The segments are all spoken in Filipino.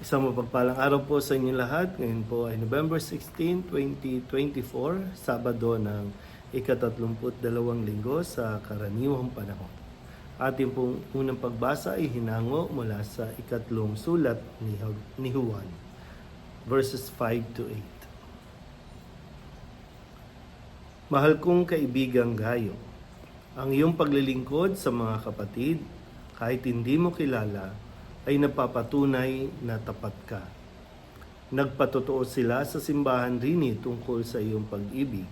Isang mapagpalang araw po sa inyo lahat. Ngayon po ay November 16, 2024, Sabado ng ika-32 linggo sa karaniwang panahon. Ating pong unang pagbasa ay hinango mula sa ikatlong sulat ni Juan, verses 5 to 8. Mahal kong kaibigang Gayo, ang iyong paglilingkod sa mga kapatid, kahit hindi mo kilala, ay napapatunay na tapat ka. Nagpatotoo sila sa simbahan rin tungkol sa iyong pag-ibig,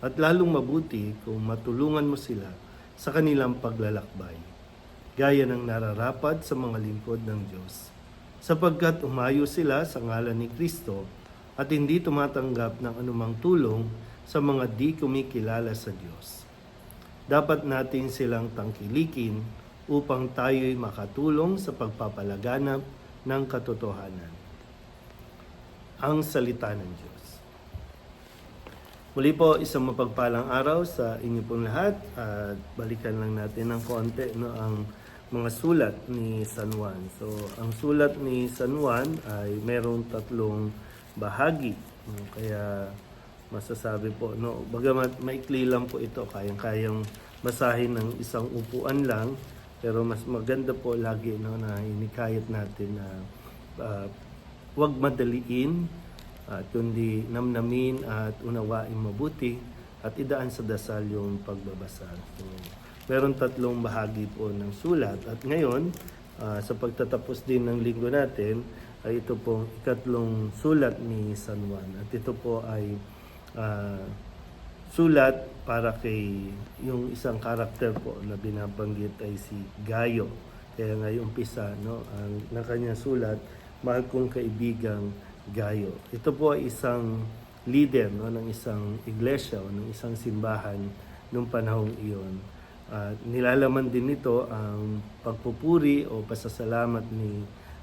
at lalong mabuti kung matulungan mo sila sa kanilang paglalakbay, gaya ng nararapat sa mga lingkod ng Diyos, sapagkat umayo sila sa ngalan ni Kristo at hindi tumatanggap ng anumang tulong sa mga di kumikilala sa Diyos. Dapat natin silang tangkilikin upang tayo'y makatulong sa pagpapalaganap ng katotohanan. Ang salita ng Diyos. Muli po, isang mapagpalang araw sa inyo pong lahat at balikan lang natin ng konti ang mga sulat ni San Juan. So, ang sulat ni San Juan ay merong 3 bahagi. Kaya masasabi po, bagamat maikli lang po ito, kayang-kayang basahin ng isang upuan lang. Pero mas maganda po lagi na inikayat natin na huwag madaliin at kundi namnamin at unawain mabuti at idaan sa dasal yung pagbabasa. So, meron 3 bahagi po ng sulat at ngayon sa pagtatapos din ng linggo natin ay ito pong ikatlong sulat ni San Juan at ito po ay sulat para kay yung isang karakter po na binabanggit ay si Gayo. Kaya nga yung umpisa ng kanyang sulat, mahal kong kaibigang Gayo. Ito po ay isang leader ng isang iglesia o ng isang simbahan noong panahong iyon. Nilalaman din nito ang pagpupuri o pasasalamat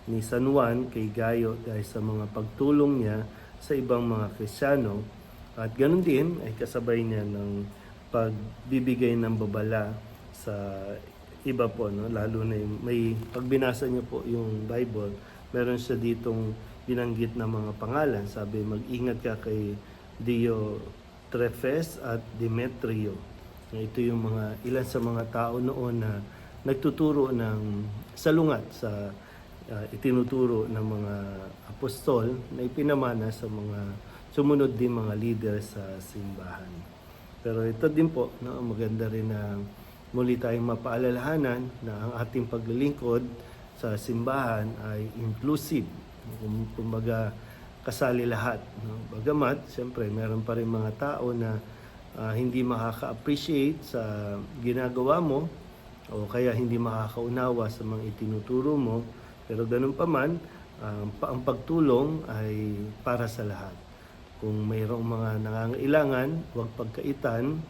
ni San Juan kay Gayo dahil sa mga pagtulong niya sa ibang mga Kristiyano. At ganoon din ay kasabay niya ng pagbibigay ng babala sa iba po, lalo na may pagbinasa niyo po yung Bible, meron siya ditong binanggit na mga pangalan. Sabi, mag-ingat ka kay Diotrephes at Demetrio. Ito yung ilan sa mga tao noon na nagtuturo ng salungat sa itinuturo ng mga apostol na ipinamana sa mga sumunod din mga leader sa simbahan. Pero ito din po, maganda rin na muli tayong mapaalalahanan na ang ating paglilingkod sa simbahan ay inclusive. Kumbaga, kasali lahat. Bagamat, siyempre, meron pa rin mga tao na hindi makaka-appreciate sa ginagawa mo o kaya hindi makakaunawa sa mga itinuturo mo. Pero ganun pa man, ang pagtulong ay para sa lahat. Kung mayroong mga nangangailangan, huwag pagkaitan,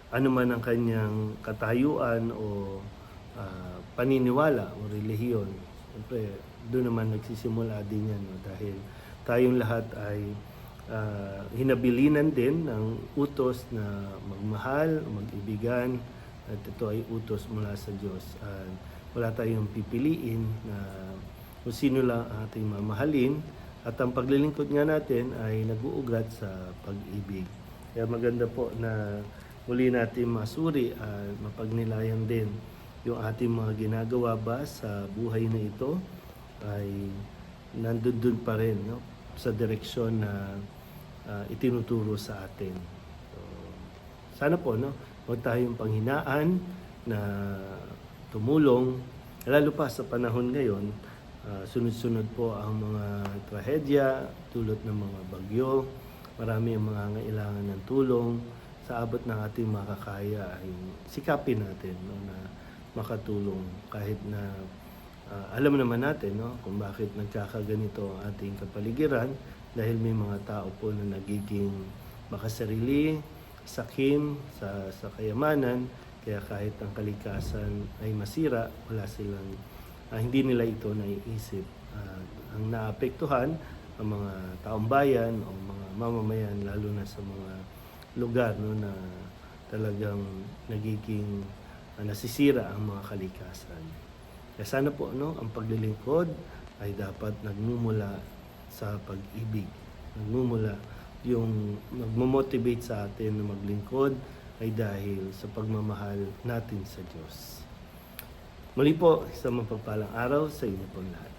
ano man ang kanyang katayuan o paniniwala o relihiyon. Siyempre, doon naman nagsisimula din yan. Dahil tayong lahat ay hinabilinan din ng utos na magmahal, mag-ibigan, at ito ay utos mula sa Diyos. Wala tayong pipiliin na kung sino lang ating mamahalin. At ang paglilingkod nga natin ay nag-uugat sa pag-ibig. Kaya maganda po na muli natin masuri at mapagnilayan din yung ating mga ginagawa ba sa buhay na ito ay nandun pa rin sa direksyon na itinuturo sa atin. So, sana po huwag tayong panghinaan na tumulong, lalo pa sa panahon ngayon. Sunod-sunod po ang mga trahedya, dulot ng mga bagyo. Marami ang mga ngailangan ng tulong. Sa abot ng ating makakaya ay sikapin natin na makatulong. Kahit na alam naman natin kung bakit nagkakaganito ang ating kapaligiran dahil may mga tao po na nagiging makasarili, sakim sa kayamanan. Kaya kahit ang kalikasan ay masira, wala silang hindi nila ito naiisip. Ang naapektuhan ang mga taong bayan o mga mamamayan, lalo na sa mga lugar na talagang nagiging nasisira ang mga kalikasan. Kaya sana po ang paglilingkod ay dapat nagmumula sa pag-ibig. Nagmumula yung nagmo-motivate sa atin na maglingkod ay dahil sa pagmamahal natin sa Diyos. Muli po, isang mapagpalang araw sa inyo pong lahat.